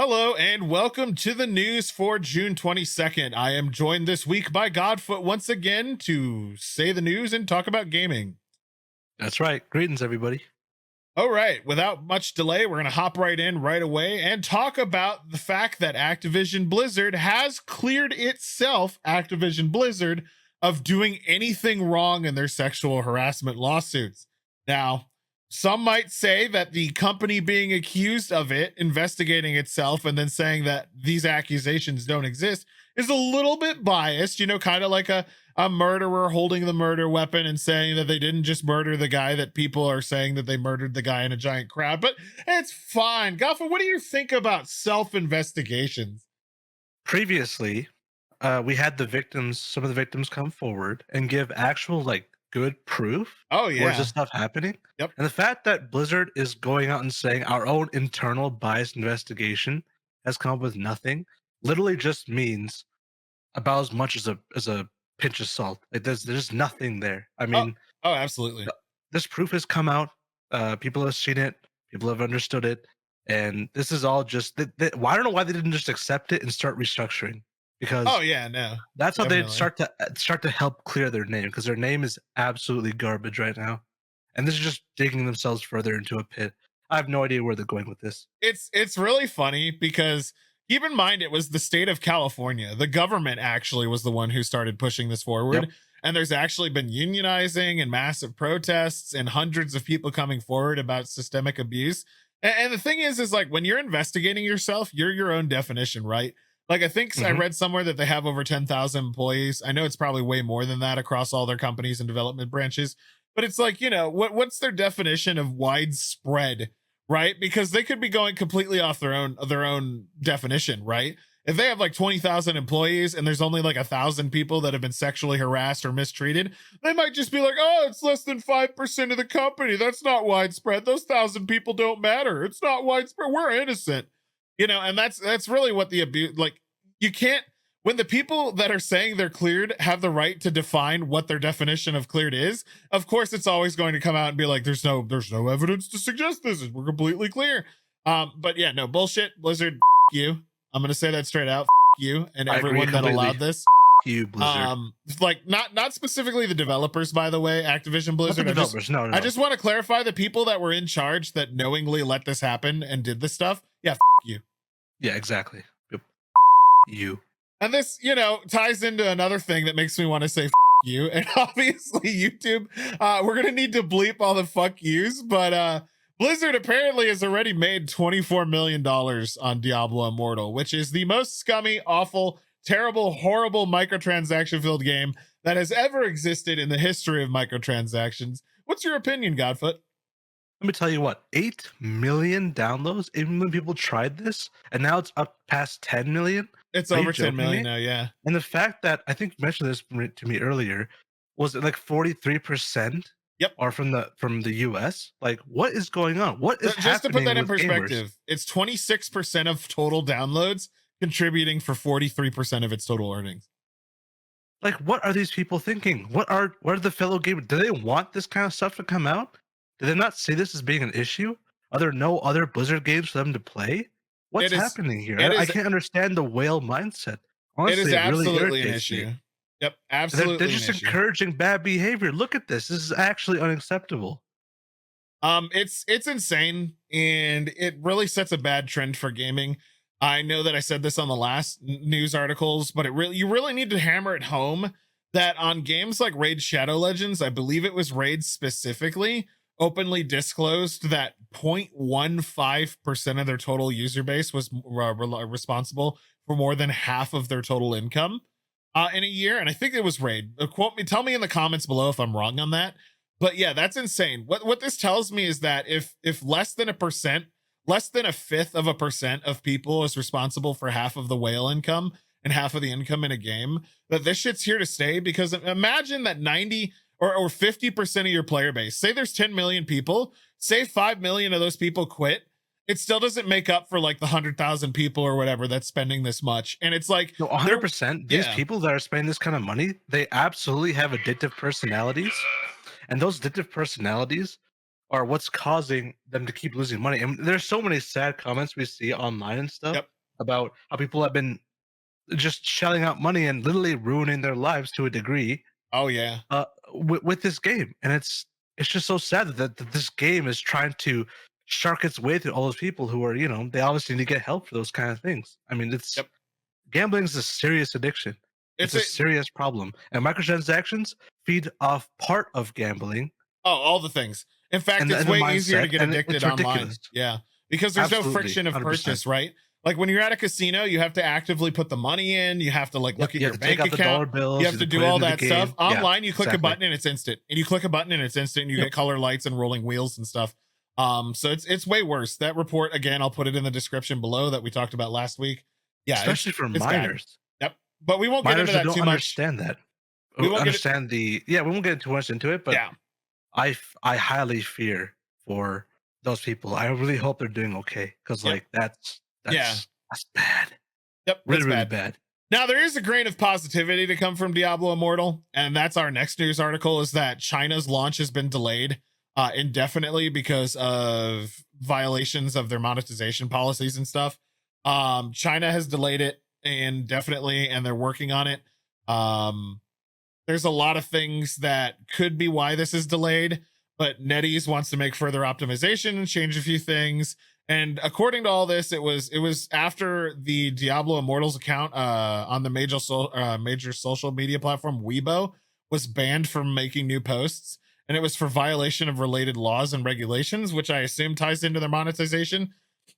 Hello and welcome to the news for June 22nd. I am joined this week by Godfoot once again to say the news and talk about gaming. That's right. Greetings, everybody. All right, without much delay, we're going to hop right in right away and talk about the fact that Activision Blizzard has cleared itself, Activision Blizzard, of doing anything wrong in their sexual harassment lawsuits. Now, some might say that the company being accused of it, investigating itself, and then saying that these accusations don't exist is a little bit biased, kind of like a murderer holding the murder weapon and saying that they didn't just murder the guy, that people are saying that they murdered the guy in a giant crowd. But it's fine. Gaffa, what do you think about self-investigations? Previously, we had some of the victims come forward and give actual, good proof. Oh, Where's yeah. this stuff happening? Yep. And the fact that Blizzard is going out and saying our own internal biased investigation has come up with nothing literally just means about as much as a pinch of salt. Like there's nothing there. I Oh, mean, oh, absolutely. this proof has come out. People have seen it. People have understood it. And this is all just I don't know why they didn't just accept it and start restructuring, because Oh, yeah, no. that's how they'd Definitely. start to help clear their name, because their name is absolutely garbage right now, and this is just digging themselves further into a pit. I have no idea where they're going with this. It's really funny because keep in mind it was the state of California. The government actually was the one who started pushing this forward. Yep. And there's actually been unionizing and massive protests and hundreds of people coming forward about systemic abuse. And the thing is like when you're investigating yourself, you're your own definition, right? Like I think I Mhm. read somewhere that they have over 10,000 employees. I know it's probably way more than that across all their companies and development branches, but it's like, what's their definition of widespread, right? Because they could be going completely off their own definition, right? If they have like 20,000 employees and there's only like 1,000 people that have been sexually harassed or mistreated, they might just be like, oh, it's less than 5% of the company. That's not widespread. Those 1,000 people don't matter. It's not widespread. We're innocent, and that's really what the abuse, like, you can't, when the people that are saying they're cleared have the right to define what their definition of cleared is, of course it's always going to come out and be like, there's no evidence to suggest this. We're completely clear. But yeah, no bullshit. Blizzard, you. I'm gonna say that straight out. You and I agree everyone that completely. allowed this. You, Blizzard. Like not specifically the developers, by the way, Activision Not the Blizzard. developers. No. I just want to clarify the people that were in charge that knowingly let this happen and did this stuff. Yeah, you. Yeah, exactly. Yep. You. And this, ties into another thing that makes me want to say you. And obviously, YouTube, we're going to need to bleep all the fuck yous. But Blizzard apparently has already made $24 million on Diablo Immortal, which is the most scummy, awful, terrible, horrible microtransaction filled game that has ever existed in the history of microtransactions. What's your opinion, Godfoot? Let me tell you what, 8 million downloads, even when people tried this, and now it's up past 10 million. It's Are you over 10 joking million me? now, yeah. And the fact that, I think you mentioned this to me earlier, was it like 43% Yep. are from the US? Like, what is going on? What is Just to put happening that in with gamers? perspective, it's 26% of total downloads, contributing for 43% of its total earnings. Like, what are these people thinking? What are the fellow gamers? Do they want this kind of stuff to come out? Do they not see this as being an issue? Are there no other Blizzard games for them to play? What's It is happening here? it I is can't understand the whale mindset. it is Honestly, it really absolutely an irritates issue. me. Yep, They're absolutely an just issue. encouraging bad behavior. Look at this. This is actually unacceptable. It's insane, and it really sets a bad trend for gaming. I know that I said this on the last news articles, but you really need to hammer it home that on games like Raid Shadow Legends, I believe it was Raid specifically, openly disclosed that 0.15% of their total user base was responsible for more than half of their total income in a year. And I think it was Raid. Quote me, tell me in the comments below if I'm wrong on that. But yeah, that's insane. What this tells me is that if less than 1/5% of people is responsible for half of the whale income and half of the income in a game, that this shit's here to stay. Because imagine that 90 or 50% of your player base, say there's 10 million people, say 5 million of those people quit, it still doesn't make up for like the 100,000 people or whatever that's spending this much. And it's like, No, 100%. These yeah. people that are spending this kind of money, they absolutely have addictive personalities. And those addictive personalities are what's causing them to keep losing money. And there's so many sad comments we see online and stuff. Yep. about how people have been just shelling out money and literally ruining their lives to a degree Oh yeah. with this game, and it's just so sad that this game is trying to shark its way through all those people who are, they obviously need to get help for those kind of things. I mean, it's Yep. gambling is a serious addiction. It's a serious problem, and microtransactions feed off part of gambling. Oh, all the things. In fact, And it's the way easier to mindset, get and addicted it's online. ridiculous. Yeah. Because there's no Absolutely, friction of 100%. purchase, right? Like when you're at a casino, you have to actively put the money in. You have to like look at You your have to take bank out the dollar account. bills. You have to put do it all into the that stuff. game. Yeah, Online, you click a exactly. button and it's instant. And you click a button and it's instant. And you Yep. get color lights and rolling wheels and stuff. So it's way worse. That report, again, I'll put it in the description below that we talked about last week. Yeah. Especially for it's bad. minors. Yep. But we won't get Minors into who that don't too much. understand that. We won't understand we won't get too much into it, but Yeah. I highly fear for those people. I really hope they're doing okay, because Yep. like that's Yeah. bad. Yep. Really, It's really bad. bad. Now, there is a grain of positivity to come from Diablo Immortal, and that's our next news article, is that China's launch has been delayed indefinitely because of violations of their monetization policies and stuff. China has delayed it indefinitely, and they're working on it. There's a lot of things that could be why this is delayed, but NetEase wants to make further optimization and change a few things. And according to all this, it was after the Diablo Immortals account on the major social media platform Weibo was banned from making new posts, and it was for violation of related laws and regulations, which I assume ties into their monetization.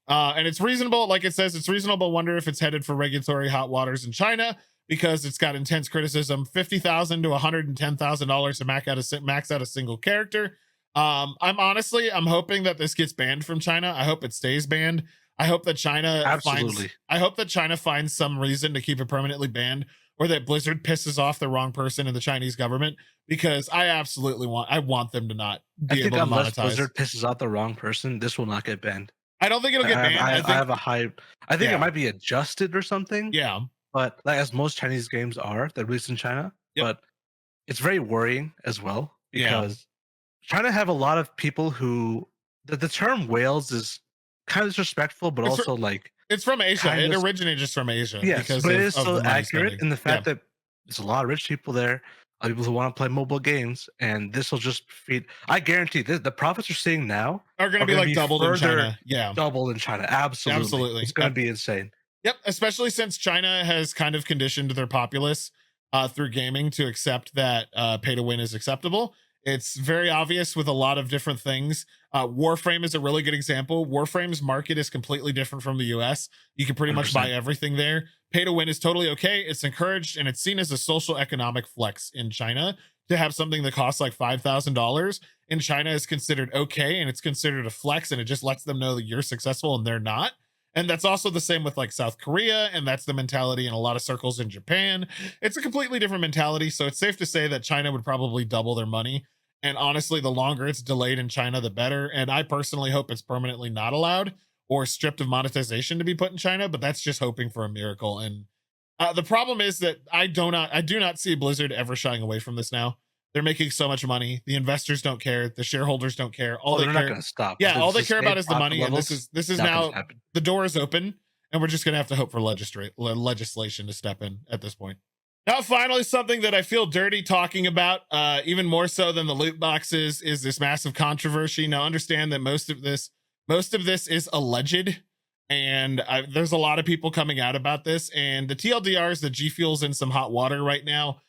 And it's reasonable, like it says, it's reasonable to wonder if it's headed for regulatory hot waters in China, because it's got intense criticism. $50,000 to $110,000 to max out a single character. I'm hoping that this gets banned from China. I hope it stays banned. I hope that China finds some reason to keep it permanently banned, or that Blizzard pisses off the wrong person in the Chinese government, because I want them to not be able to unless monetize. Blizzard pisses off the wrong person, this will not get banned. I don't think it'll get banned. I have a high. I think Yeah. it might be adjusted or something. Yeah. But like, as most Chinese games are, they're released in China. Yep. But it's very worrying as well, Yeah. because China have a lot of people who the term whales is kind of disrespectful, but It's also like It's from Asia. kind It of- originated just from Asia. yes, because but it of is the so money accurate spending. in the fact that there's a lot of rich people there, a lot of people who want to play mobile games, and this will just feed. I guarantee this, the profits you're seeing now are going to be like doubled in China. Yeah. doubled in China. Absolutely, Absolutely. it's going to be insane. Yep, especially since China has kind of conditioned their populace through gaming to accept that pay to win is acceptable. It's very obvious with a lot of different things. Warframe is a really good example. Warframe's market is completely different from the US. You can pretty much 100%. buy everything there. Pay to win is totally okay. It's encouraged, and it's seen as a social economic flex in China. To have something that costs like $5,000 in China is considered okay, and it's considered a flex, and it just lets them know that you're successful and they're not. And that's also the same with like South Korea, and that's the mentality in a lot of circles in Japan. It's a completely different mentality, so it's safe to say that China would probably double their money. And honestly, the longer it's delayed in China, the better. And I personally hope it's permanently not allowed or stripped of monetization to be put in China, but that's just hoping for a miracle. And the problem is that I do not see Blizzard ever shying away from this now. They're making so much money. The investors don't care. The shareholders don't care. They're not going to stop. Yeah, all they care about is the money. And this is now happen. The door is open, and we're just going to have to hope for legislation to step in at this point. Now, finally, something that I feel dirty talking about, even more so than the loot boxes, is this massive controversy. Now, understand that most of this is alleged, and there's a lot of people coming out about this. And the TLDR is that GFuel's in some hot water right now.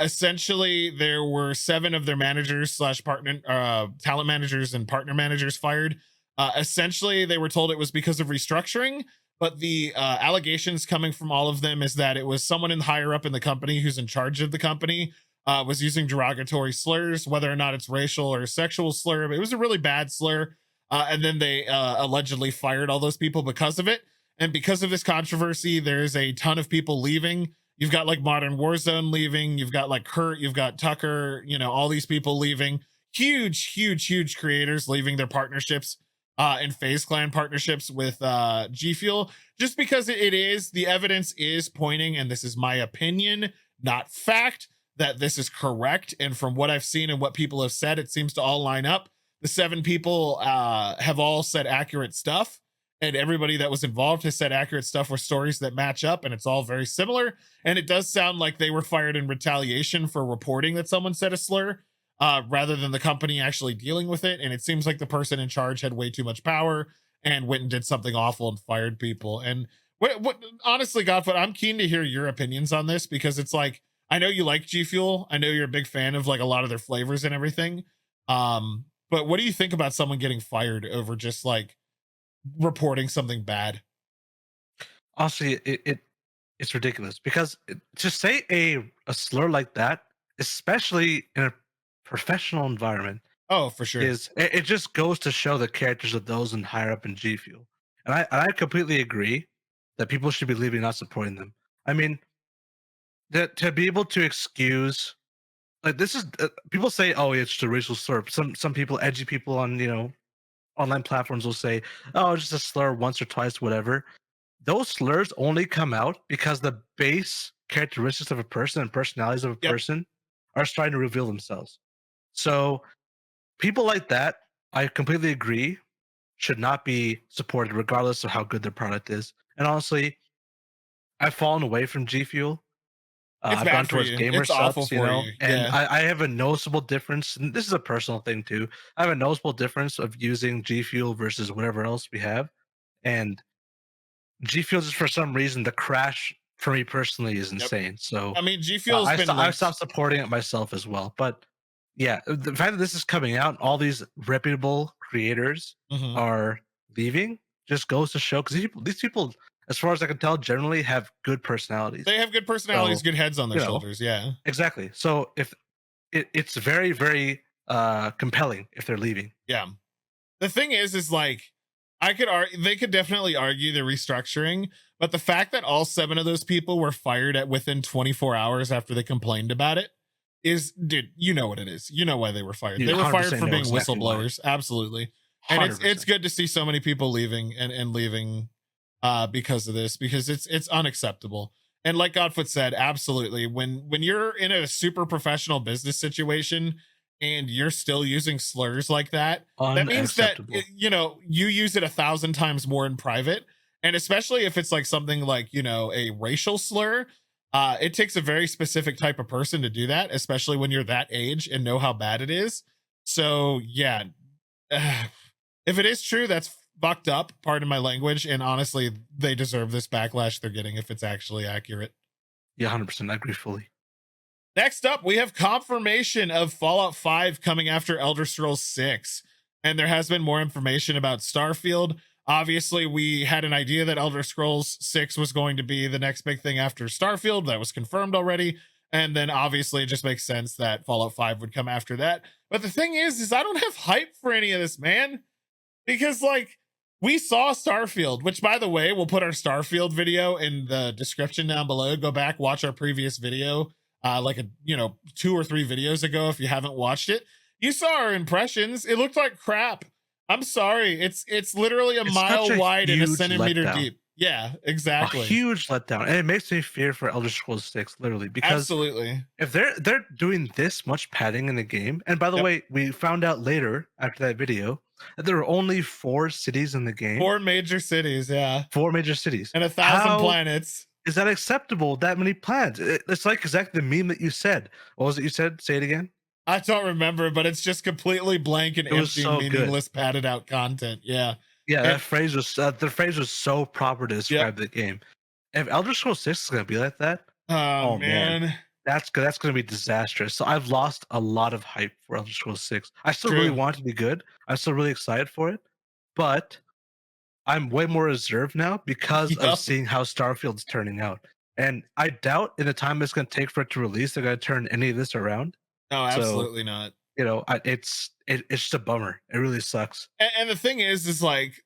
Essentially, there were 7 of their managers / partner talent managers and partner managers fired. Essentially, they were told it was because of restructuring, but the allegations coming from all of them is that it was someone higher up in the company who's in charge of the company was using derogatory slurs, whether or not it's racial or sexual slur. But it was a really bad slur. And then they allegedly fired all those people because of it. And because of this controversy, there's a ton of people leaving. You've got like Modern Warzone leaving. You've got like Kurt. You've got Tucker. All these people leaving. Huge creators leaving their partnerships and FaZe Clan partnerships with GFuel, just because the evidence is pointing, and this is my opinion, not fact, that this is correct. And from what I've seen and what people have said, it seems to all line up. The 7 people have all said accurate stuff. and everybody that was involved has said accurate stuff with stories that match up, and it's all very similar. And it does sound like they were fired in retaliation for reporting that someone said a slur, rather than the company actually dealing with it. And it seems like the person in charge had way too much power and went and did something awful and fired people. And what honestly, Godfoot, I'm keen to hear your opinions on this, because it's like, I know you like G Fuel. I know you're a big fan of like a lot of their flavors and everything. But what do you think about someone getting fired over just like reporting something bad? Honestly, it's ridiculous because to say a slur like that, especially in a professional environment, Oh, for sure. it just goes to show the characters of those in higher up in G Fuel. And I completely agree that people should be leaving, not supporting them. I mean, that to be able to excuse like this is people say, oh, it's just a racial slur. Some people, edgy people on online platforms will say, oh, it's just a slur once or twice, whatever. Those slurs only come out because the base characteristics of a person and personalities of a Yep. person are starting to reveal themselves. So people like that, I completely agree, should not be supported regardless of how good their product is. And honestly, I've fallen away from G Fuel. It's I've gone bad for towards you. gamer It's awful subs, for you. and Yeah. I have a noticeable difference. And this is a personal thing too. I have a noticeable difference of using G Fuel versus whatever else we have. And G Fuel, just for some reason, the crash for me personally is Yep. insane. So I mean, G Fuel's been I linked. stopped supporting it myself as well. But yeah, the fact that this is coming out, all these reputable creators Mhm. are leaving, just goes to show because these people, as far as I can tell, generally have good personalities. They have good personalities, So good heads on their you know, shoulders. Yeah. exactly. So if it's very, very compelling if they're leaving. Yeah. The thing is like, they could definitely argue the restructuring, but the fact that all 7 of those people were fired at within 24 hours after they complained about it is, dude, you know what it is. You know why they were fired. You They were fired 100% for know being exactly why. whistleblowers. Absolutely. And it's 100%. good to see so many people leaving and leaving because of this, because it's unacceptable. And like Godfoot said, absolutely, when you're in a super professional business situation and you're still using slurs like that, that means that Unacceptable. you use it 1,000 times more in private. And especially if it's like something like, a racial slur, it takes a very specific type of person to do that, especially when you're that age and know how bad it is. So yeah, if it is true, that's fucked up, pardon my language, and honestly, they deserve this backlash they're getting if it's actually accurate. Yeah, 100%. I agree fully. Next up, we have confirmation of Fallout 5 coming after Elder Scrolls 6. And there has been more information about Starfield. Obviously, we had an idea that Elder Scrolls 6 was going to be the next big thing after Starfield. That was confirmed already. And then obviously it just makes sense that Fallout 5 would come after that. But the thing is I don't have hype for any of this, man. Because like, we saw Starfield, which by the way, we'll put our Starfield video in the description down below. Go back, watch our previous video, like 2 or 3 videos ago if you haven't watched it. You saw our impressions. It looked like crap. I'm sorry. It's literally a It's such mile a wide and a huge centimeter letdown. deep. Yeah, A exactly. huge letdown. And it makes me fear for Elder Scrolls 6, literally, because Absolutely. if they're doing this much padding in the game, and by the Yep. way, we found out later after that video that there were only 4 cities in the game, 4 major cities, yeah. 4 major cities. And 1,000 planets. Is that acceptable? That many planets? It's like exactly the meme that you said. What was it you said? Say it again. I don't remember, but it's just completely blank and It was empty, so good. meaningless, padded out content. Yeah. Yeah, And- that phrase was the phrase was so proper to describe the game. If Elder Scrolls 6 is gonna be like that, Oh man. that's gonna be disastrous. So I've lost a lot of hype for Elder Scrolls 6. I still True. really want it to be good. I'm still really excited for it, but I'm way more reserved now because Yep. of seeing how Starfield's turning out. And I doubt in the time it's gonna take for it to release, they're gonna turn any of this around. No, So, absolutely not. it's just a bummer. It really sucks. And the thing is like,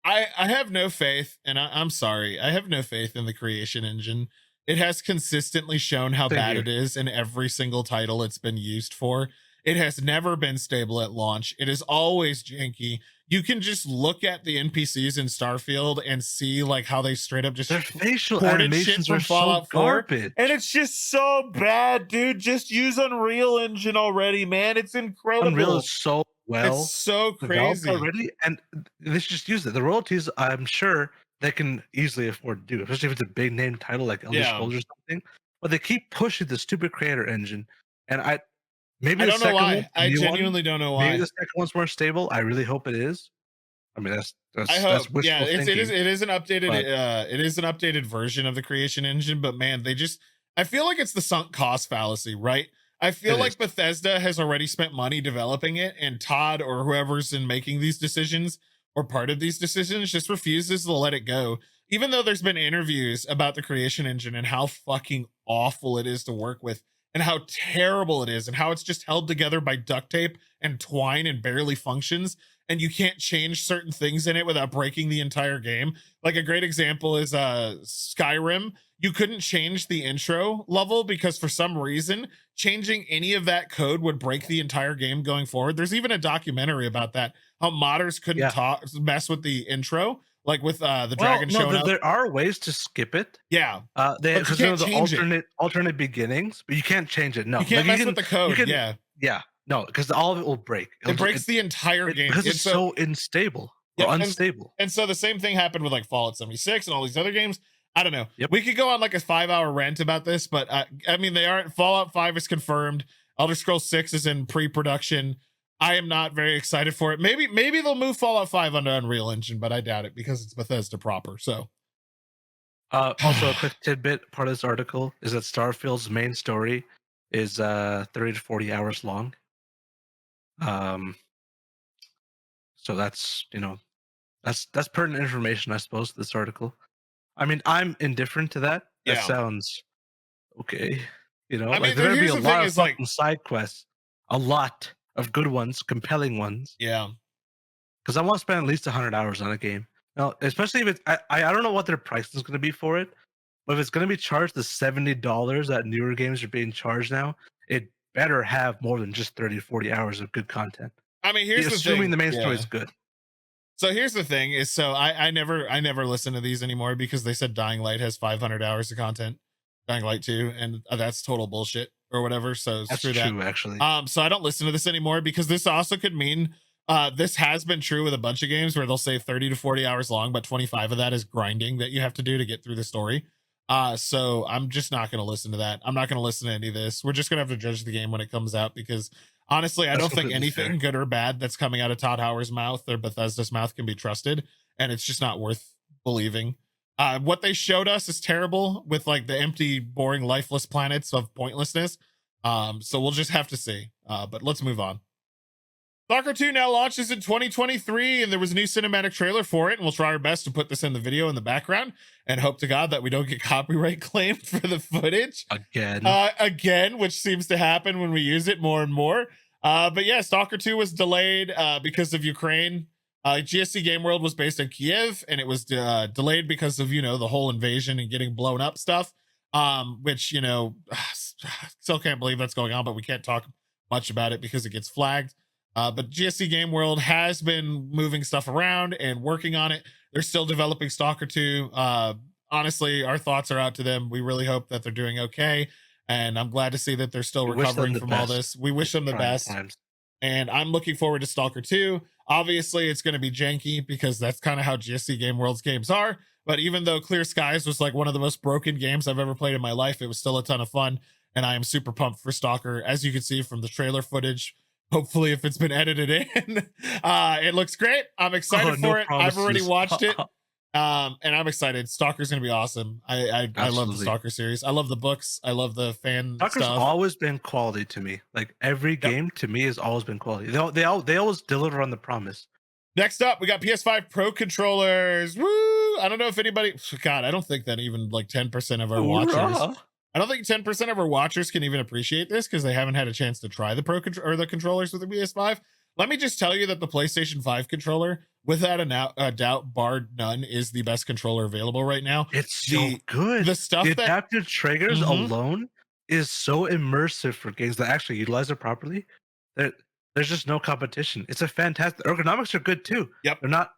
I have no faith, and I'm sorry, I have no faith in the creation engine. It has consistently shown how Same bad here. it is in every single title it's been used for. It has never been stable at launch. It is always janky. You can just look at the NPCs in Starfield and see like how they straight up just Their facial ported animations shit from are so Fallout 4. garbage. And it's just so bad, dude. Just use Unreal Engine already, man. It's incredible. Unreal is so well so developed crazy. already, and they should just use it. The royalties, I'm sure they can easily afford to do, especially if it's a big name title like Elder Yeah. Scrolls or something. But they keep pushing the stupid creator engine, and maybe I the don't know second one, why. the I new one, genuinely don't know maybe why. the second one's more stable. I really hope it is. I mean, I that's hope. Yeah, wishful thinking, it is an updated but it is an updated version of the creation engine, but man, they just I feel like it's the sunk cost fallacy, right? I feel it is. like Bethesda has already spent money developing it, and Todd or whoever's in making these decisions or part of these decisions just refuses to let it go. Even though there's been interviews about the creation engine and how fucking awful it is to work with and how terrible it is and how it's just held together by duct tape and twine and barely functions, and you can't change certain things in it without breaking the entire game. Like a great example is Skyrim. You couldn't change the intro level because for some reason changing any of that code would break the entire game going forward. There's even a documentary about that, how modders couldn't Yeah. talk mess with the intro, like with the Well, dragon no, showing up. there are ways to skip it. Yeah, They but you because there can't are the change it. alternate beginnings, but you can't change it. No, You can't like mess with the you code. can, Yeah, yeah, no, because all of it will break. it breaks the entire game. Because it's It's a so unstable or Yep, unstable. and so the same thing happened with like Fallout 76 and all these other games. I don't know. Yep. We could go on like a 5-hour rant about this, but I mean, they aren't. Fallout 5 is confirmed. Elder Scrolls 6 is in pre-production. I am not very excited for it. Maybe they'll move Fallout 5 onto Unreal Engine, but I doubt it because it's Bethesda proper. So Also, a quick tidbit part of this article is that Starfield's main story is 30 to 40 hours long. Um, so that's that's pertinent information, I suppose, to this article. I mean, I'm indifferent to that. That yeah, sounds okay. I Like mean, there better be here's a the thing: lot of is like, fucking side quests, a lot of good ones, compelling ones. yeah, Because I want to spend at least 100 hours on a game. Now, especially if it's, I don't know what their price is going to be for it, but if it's going to be charged the $70 that newer games are being charged now, it better have more than just 30 to 40 hours of good content. I mean, here's the Assuming thing. the main story Yeah. is good. So here's the thing: is so I never listen to these anymore because they said Dying Light has 500 hours of content, Dying Light 2, and that's total bullshit or whatever. So That's screw that. true, actually. So I don't listen to this anymore because this also could mean this has been true with a bunch of games where they'll say 30 to 40 hours long, but 25 of that is grinding that you have to do to get through the story. So I'm just not going to listen to that. I'm not going to listen to any of this. We're just going to have to judge the game when it comes out because honestly, I That's don't think completely anything fair. good or bad that's coming out of Todd Howard's mouth or Bethesda's mouth can be trusted, and it's just not worth believing. What they showed us is terrible with like the empty, boring, lifeless planets of pointlessness. So we'll just have to see. But let's move on. Stalker 2 now launches in 2023, and there was a new cinematic trailer for it, and we'll try our best to put this in the video in the background and hope to God that we don't get copyright claimed for the footage. Again, which seems to happen when we use it more and more. But yeah, Stalker 2 was delayed because of Ukraine. GSC Game World was based in Kiev, and it was delayed because of, the whole invasion and getting blown up stuff, which, still can't believe that's going on, but we can't talk much about it because it gets flagged. But GSC Game World has been moving stuff around and working on it. They're still developing Stalker 2. Honestly, our thoughts are out to them. We really hope that they're doing okay. And I'm glad to see that they're still recovering from all this. We wish them the best. And I'm looking forward to Stalker 2. Obviously, it's going to be janky because that's kind of how GSC Game World's games are. But even though Clear Skies was like one of the most broken games I've ever played in my life, it was still a ton of fun. And I am super pumped for Stalker. As you can see from the trailer footage, hopefully if it's been edited in, it looks great. I'm excited for it. Promises. I've already watched it. And I'm excited. Stalker's gonna be awesome. I love the Stalker series. I love the books. I love the fan Stalker's stuff. always been quality to me. Like every game to me has always been quality. They always deliver on the promise. Next up, we got PS5 Pro controllers. Woo! I don't know if anybody. God, I don't think that even like 10% of our watchers. I don't think 10% of our watchers can even appreciate this because they haven't had a chance to try the or the controllers with the PS5. Let me just tell you that the PlayStation 5 controller, without a doubt, barred none, is the best controller available right now. It's so good. The stuff that adaptive triggers alone is so immersive for games that actually utilize it properly. There's just no competition. It's a fantastic. Ergonomics are good too. Yep. They're not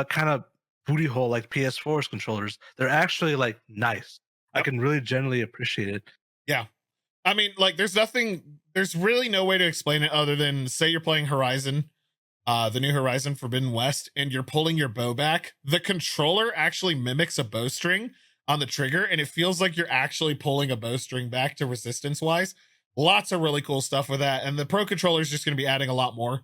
kind of booty hole like PS4's controllers. They're actually like nice. I can really generally appreciate it. Yeah. I mean, like, there's really no way to explain it other than say you're playing Horizon the New Horizon Forbidden West, and you're pulling your bow back, the controller actually mimics a bowstring on the trigger, and it feels like you're actually pulling a bowstring back to resistance wise. Lots of really cool stuff with that, and the Pro controller is just going to be adding a lot more.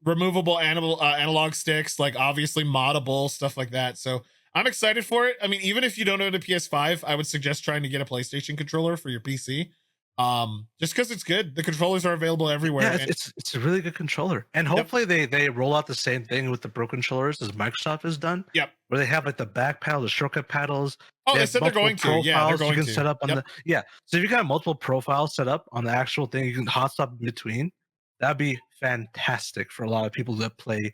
Removable analog sticks, like obviously moddable stuff like that. So I'm excited for it. I mean, even if you don't own a PS5, I would suggest trying to get a PlayStation controller for your PC. Just because it's good. The controllers are available everywhere. Yeah, it's a really good controller, and hopefully they roll out the same thing with the Pro controllers as Microsoft has done. Yep. Where they have like the back panel, the shortcut paddles. Oh, they have said they're multiple going to. Yeah, they're profiles going you can to. set up on Yep. So if you got multiple profiles set up on the actual thing, you can hot swap in between. That'd be fantastic for a lot of people that play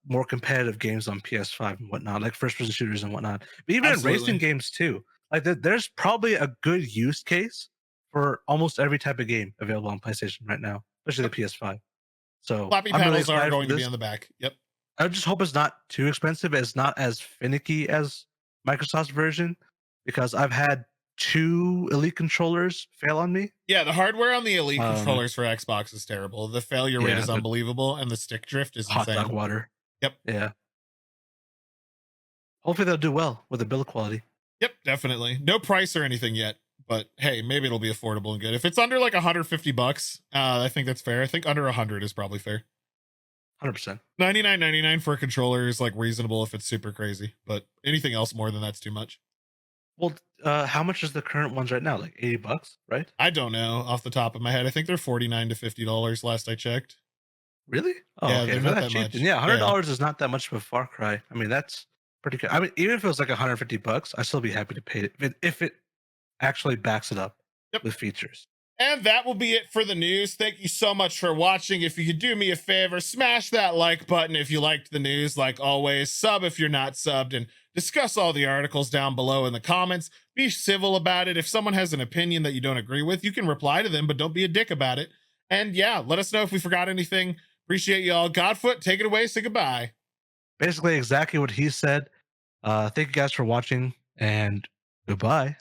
more competitive games on PS5 and whatnot, like first person shooters and whatnot. But even in racing games too, like there's probably a good use case for almost every type of game available on PlayStation right now, especially the PS5. So Floppy I'm really panels are excited going for to be this. on the back. Yep. I just hope it's not too expensive. It's not as finicky as Microsoft's version, because I've had 2 Elite controllers fail on me. Yeah, the hardware on the Elite Um, controllers for Xbox is terrible. The failure rate yeah, is the unbelievable, and the stick drift is hot dog insane. water. Yep. Yeah. Hopefully they'll do well with the build quality. Yep, definitely. No price or anything yet, but hey, maybe it'll be affordable and good. If it's under like $150, I think that's fair. I think under 100 is probably fair. 100%. $99.99 for a controller is like reasonable if it's super crazy, but anything else more than that's too much. Well, how much is the current ones right now? Like $80, right? I don't know off the top of my head. I think they're $49 to $50 last I checked. Really? Oh, Yeah, okay. they're For not that that cheap, much. then yeah, Yeah. $100 is not that much of a far cry. I mean, that's pretty good. I mean, even if it was like $150, I'd still be happy to pay it if it actually backs it up with features. And that will be it for the news. Thank you so much for watching. If you could do me a favor, smash that like button if you liked the news. Like always, sub if you're not subbed, and discuss all the articles down below in the comments. Be civil about it. If someone has an opinion that you don't agree with, you can reply to them, but don't be a dick about it. And yeah, let us know if we forgot anything. Appreciate y'all. Godfoot, take it away. Say goodbye. Basically, exactly what he said. Thank you guys for watching, and goodbye.